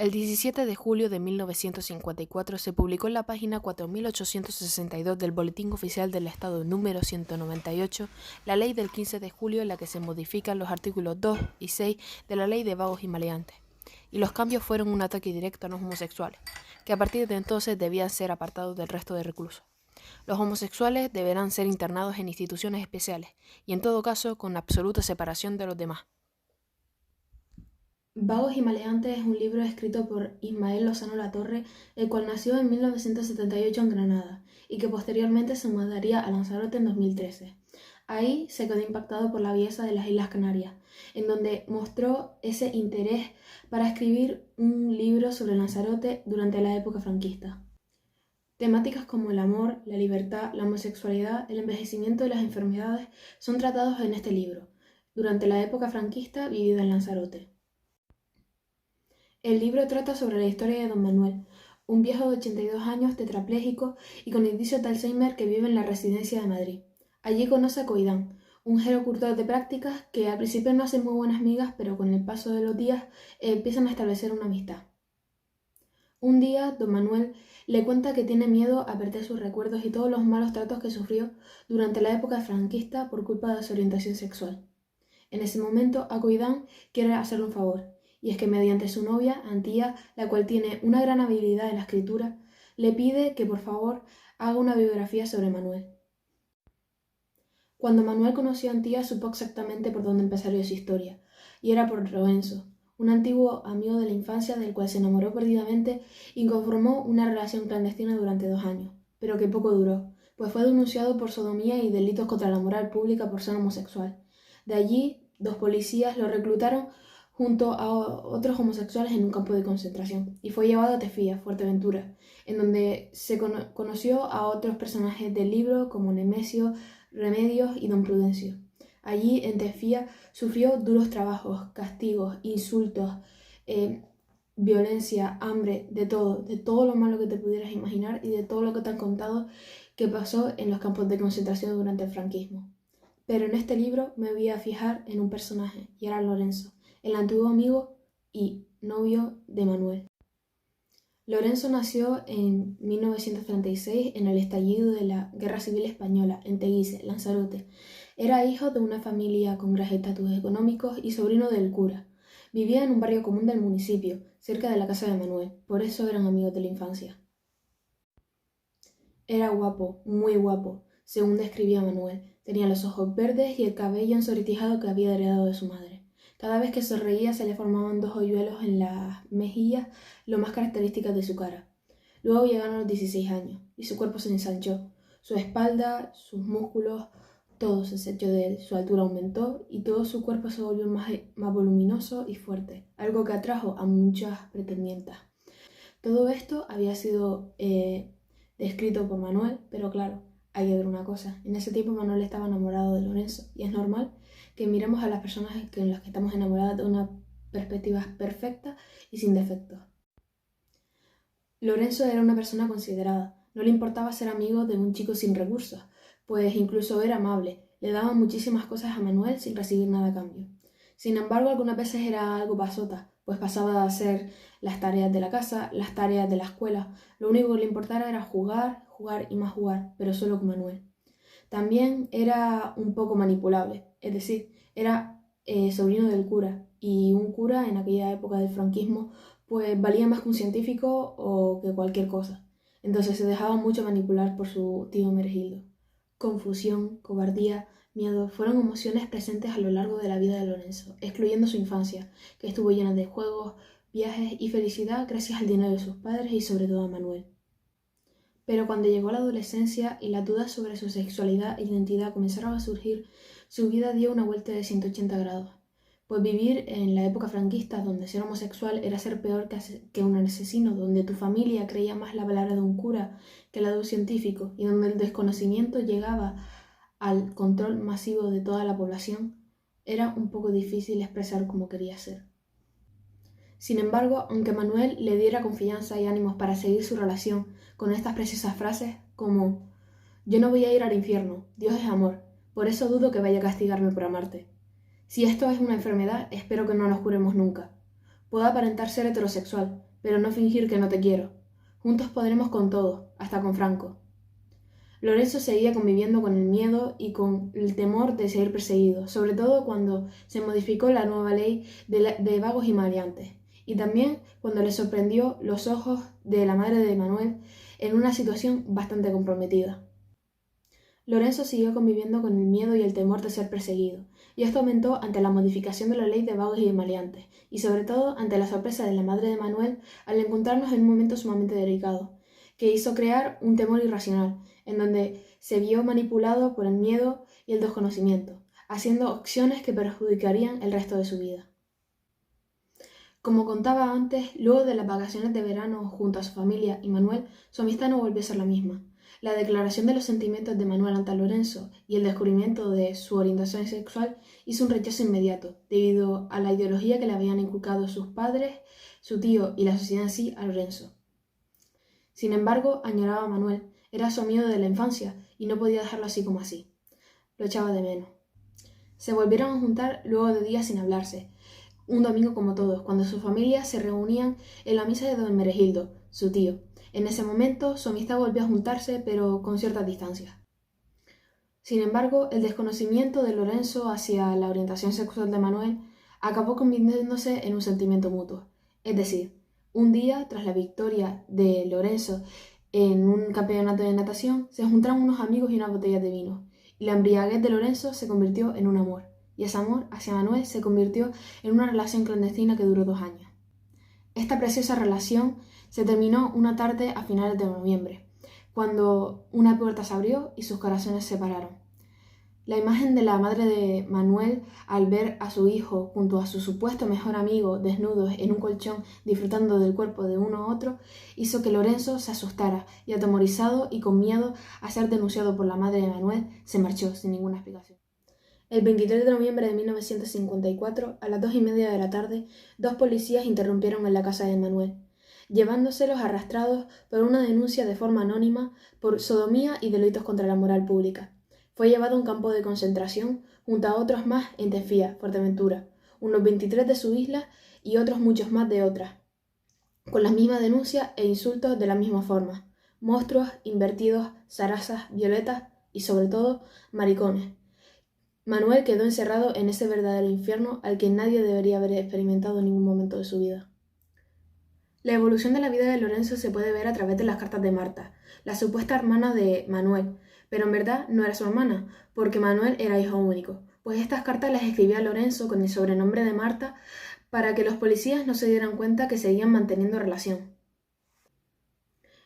El 17 de julio de 1954 se publicó en la página 4862 del Boletín Oficial del Estado número 198 la ley del 15 de julio en la que se modifican los artículos 2 y 6 de la ley de vagos y maleantes. Y los cambios fueron un ataque directo a los homosexuales, que a partir de entonces debían ser apartados del resto de reclusos. Los homosexuales deberán ser internados en instituciones especiales y en todo caso con absoluta separación de los demás. Vagos y maleantes es un libro escrito por Ismael Lozano Latorre, el cual nació en 1978 en Granada y que posteriormente se mudaría a Lanzarote en 2013. Ahí se quedó impactado por la belleza de las Islas Canarias, en donde mostró ese interés para escribir un libro sobre Lanzarote durante la época franquista. Temáticas como el amor, la libertad, la homosexualidad, el envejecimiento y las enfermedades son tratados en este libro, durante la época franquista vivida en Lanzarote. El libro trata sobre la historia de Don Manuel, un viejo de 82 años tetrapléjico y con indicios de Alzheimer que vive en la residencia de Madrid. Allí conoce a Coidán, un gerocultor de prácticas que al principio no hace muy buenas migas, pero con el paso de los días empiezan a establecer una amistad. Un día, Don Manuel le cuenta que tiene miedo a perder sus recuerdos y todos los malos tratos que sufrió durante la época franquista por culpa de su orientación sexual. En ese momento, Coidán quiere hacerle un favor, y es que mediante su novia, Antía, la cual tiene una gran habilidad en la escritura, le pide que por favor haga una biografía sobre Manuel. Cuando Manuel conoció a Antía supo exactamente por dónde empezaría su historia, y era por Lorenzo, un antiguo amigo de la infancia del cual se enamoró perdidamente y conformó una relación clandestina durante 2 años, pero que poco duró, pues fue denunciado por sodomía y delitos contra la moral pública por ser homosexual. De allí, 2 policías lo reclutaron junto a otros homosexuales en un campo de concentración y fue llevado a Tefía, Fuerteventura, en donde se conoció a otros personajes del libro como Nemesio, Remedios y Don Prudencio. Allí en Tefía sufrió duros trabajos, castigos, insultos, violencia, hambre, de todo lo malo que te pudieras imaginar y de todo lo que te han contado que pasó en los campos de concentración durante el franquismo. Pero en este libro me voy a fijar en un personaje, y era Lorenzo, el antiguo amigo y novio de Manuel. Lorenzo nació en 1936 en el estallido de la Guerra Civil Española, en Teguise, Lanzarote. Era hijo de una familia con grandes estatus económicos y sobrino del cura. Vivía en un barrio común del municipio, cerca de la casa de Manuel, por eso eran amigos de la infancia. Era guapo, muy guapo, según describía Manuel. Tenía los ojos verdes y el cabello ensortijado que había heredado de su madre. Cada vez que sonreía se le formaban 2 hoyuelos en las mejillas, lo más características de su cara. Luego llegaron los 16 años, y su cuerpo se ensanchó. Su espalda, sus músculos, todo se ensanchó de él. Su altura aumentó y todo su cuerpo se volvió más voluminoso y fuerte, algo que atrajo a muchas pretendientas. Todo esto había sido descrito por Manuel, pero claro, hay que ver una cosa. En ese tiempo Manuel estaba enamorado de Lorenzo y es normal que miremos a las personas en las que estamos enamoradas de una perspectiva perfecta y sin defectos. Lorenzo era una persona considerada, no le importaba ser amigo de un chico sin recursos, pues incluso era amable, le daba muchísimas cosas a Manuel sin recibir nada a cambio. Sin embargo, algunas veces era algo pasota, pues pasaba de hacer las tareas de la casa, las tareas de la escuela. Lo único que le importara era jugar, jugar y más jugar, pero solo con Manuel. También era un poco manipulable, es decir, era sobrino del cura, y un cura en aquella época del franquismo pues valía más que un científico o que cualquier cosa. Entonces se dejaba mucho manipular por su tío Meregildo. Confusión, cobardía, miedo fueron emociones presentes a lo largo de la vida de Lorenzo, excluyendo su infancia, que estuvo llena de juegos, viajes y felicidad gracias al dinero de sus padres y sobre todo a Manuel. Pero cuando llegó la adolescencia y las dudas sobre su sexualidad e identidad comenzaron a surgir, su vida dio una vuelta de 180 grados. Pues vivir en la época franquista, donde ser homosexual era ser peor que un asesino, donde tu familia creía más la palabra de un cura que la de un científico, y donde el desconocimiento llegaba al control masivo de toda la población, era un poco difícil expresar cómo quería ser. Sin embargo, aunque Manuel le diera confianza y ánimos para seguir su relación con estas preciosas frases como «Yo no voy a ir al infierno, Dios es amor, por eso dudo que vaya a castigarme por amarte. Si esto es una enfermedad, espero que no nos curemos nunca. Puedo aparentar ser heterosexual, pero no fingir que no te quiero. Juntos podremos con todo, hasta con Franco. Lorenzo seguía conviviendo con el miedo y con el temor de ser perseguido, sobre todo cuando se modificó la nueva ley de vagos y maleantes, y también cuando le sorprendió los ojos de la madre de Manuel en una situación bastante comprometida. Lorenzo siguió conviviendo con el miedo y el temor de ser perseguido, y esto aumentó ante la modificación de la ley de vagos y maleantes, y sobre todo ante la sorpresa de la madre de Manuel al encontrarnos en un momento sumamente delicado, que hizo crear un temor irracional, en donde se vio manipulado por el miedo y el desconocimiento, haciendo acciones que perjudicarían el resto de su vida. Como contaba antes, luego de las vacaciones de verano junto a su familia y Manuel, su amistad no volvió a ser la misma. La declaración de los sentimientos de Manuel ante Lorenzo y el descubrimiento de su orientación sexual hizo un rechazo inmediato, debido a la ideología que le habían inculcado sus padres, su tío y la sociedad en sí a Lorenzo. Sin embargo, añoraba a Manuel, era su amigo de la infancia y no podía dejarlo así como así. Lo echaba de menos. Se volvieron a juntar luego de días sin hablarse, un domingo como todos, cuando sus familias se reunían en la misa de don Meregildo, su tío. En ese momento su amistad volvió a juntarse, pero con ciertas distancias. Sin embargo, el desconocimiento de Lorenzo hacia la orientación sexual de Manuel acabó convirtiéndose en un sentimiento mutuo. Es decir, un día, tras la victoria de Lorenzo en un campeonato de natación, se juntaron unos amigos y unas botellas de vino, y la embriaguez de Lorenzo se convirtió en un amor, y ese amor hacia Manuel se convirtió en una relación clandestina que duró 2 años. Esta preciosa relación se terminó una tarde a finales de noviembre, cuando una puerta se abrió y sus corazones se separaron. La imagen de la madre de Manuel al ver a su hijo junto a su supuesto mejor amigo desnudos en un colchón disfrutando del cuerpo de uno a otro hizo que Lorenzo se asustara y, atemorizado y con miedo a ser denunciado por la madre de Manuel, se marchó sin ninguna explicación. El 23 de noviembre de 1954, a las 2:30 de la tarde, 2 policías interrumpieron en la casa de Manuel, llevándoselos arrastrados por una denuncia de forma anónima por sodomía y delitos contra la moral pública. Fue llevado a un campo de concentración junto a otros más en Tefía, Fuerteventura, unos 23 de su isla y otros muchos más de otras, con las mismas denuncias e insultos de la misma forma: monstruos, invertidos, zarazas, violetas y, sobre todo, maricones. Manuel quedó encerrado en ese verdadero infierno al que nadie debería haber experimentado en ningún momento de su vida. La evolución de la vida de Lorenzo se puede ver a través de las cartas de Marta, la supuesta hermana de Manuel, pero en verdad no era su hermana, porque Manuel era hijo único, pues estas cartas las escribía Lorenzo con el sobrenombre de Marta para que los policías no se dieran cuenta que seguían manteniendo relación.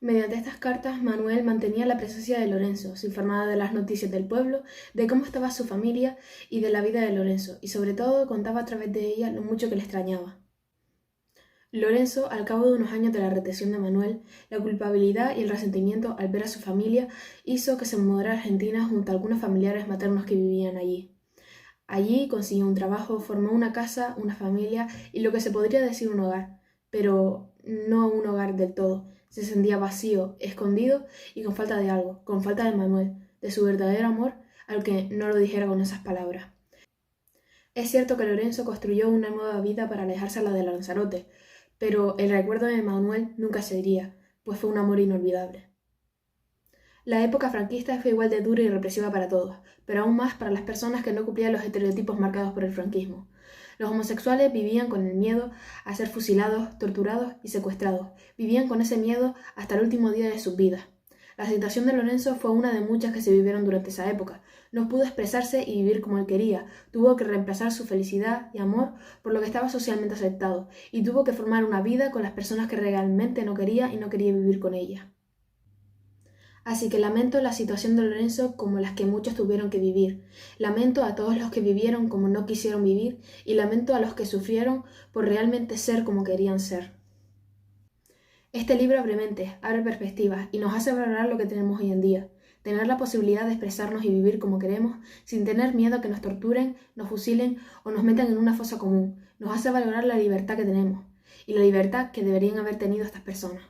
Mediante estas cartas, Manuel mantenía la presencia de Lorenzo, se informaba de las noticias del pueblo, de cómo estaba su familia y de la vida de Lorenzo, y sobre todo contaba a través de ella lo mucho que le extrañaba. Lorenzo, al cabo de unos años de la retención de Manuel, la culpabilidad y el resentimiento al ver a su familia hizo que se mudara a Argentina junto a algunos familiares maternos que vivían allí. Allí consiguió un trabajo, formó una casa, una familia y lo que se podría decir un hogar, pero no un hogar del todo. Se sentía vacío, escondido y con falta de algo, con falta de Manuel, de su verdadero amor, al que no lo dijera con esas palabras. Es cierto que Lorenzo construyó una nueva vida para alejársela de Lanzarote, pero el recuerdo de Manuel nunca se iría, pues fue un amor inolvidable. La época franquista fue igual de dura y represiva para todos, pero aún más para las personas que no cumplían los estereotipos marcados por el franquismo. Los homosexuales vivían con el miedo a ser fusilados, torturados y secuestrados. Vivían con ese miedo hasta el último día de sus vidas. La situación de Lorenzo fue una de muchas que se vivieron durante esa época. No pudo expresarse y vivir como él quería. Tuvo que reemplazar su felicidad y amor por lo que estaba socialmente aceptado, y tuvo que formar una vida con las personas que realmente no quería y no quería vivir con ellas. Así que lamento la situación de Lorenzo como las que muchos tuvieron que vivir. Lamento a todos los que vivieron como no quisieron vivir y lamento a los que sufrieron por realmente ser como querían ser. Este libro abre mentes, abre perspectivas y nos hace valorar lo que tenemos hoy en día. Tener la posibilidad de expresarnos y vivir como queremos sin tener miedo a que nos torturen, nos fusilen o nos metan en una fosa común. Nos hace valorar la libertad que tenemos y la libertad que deberían haber tenido estas personas.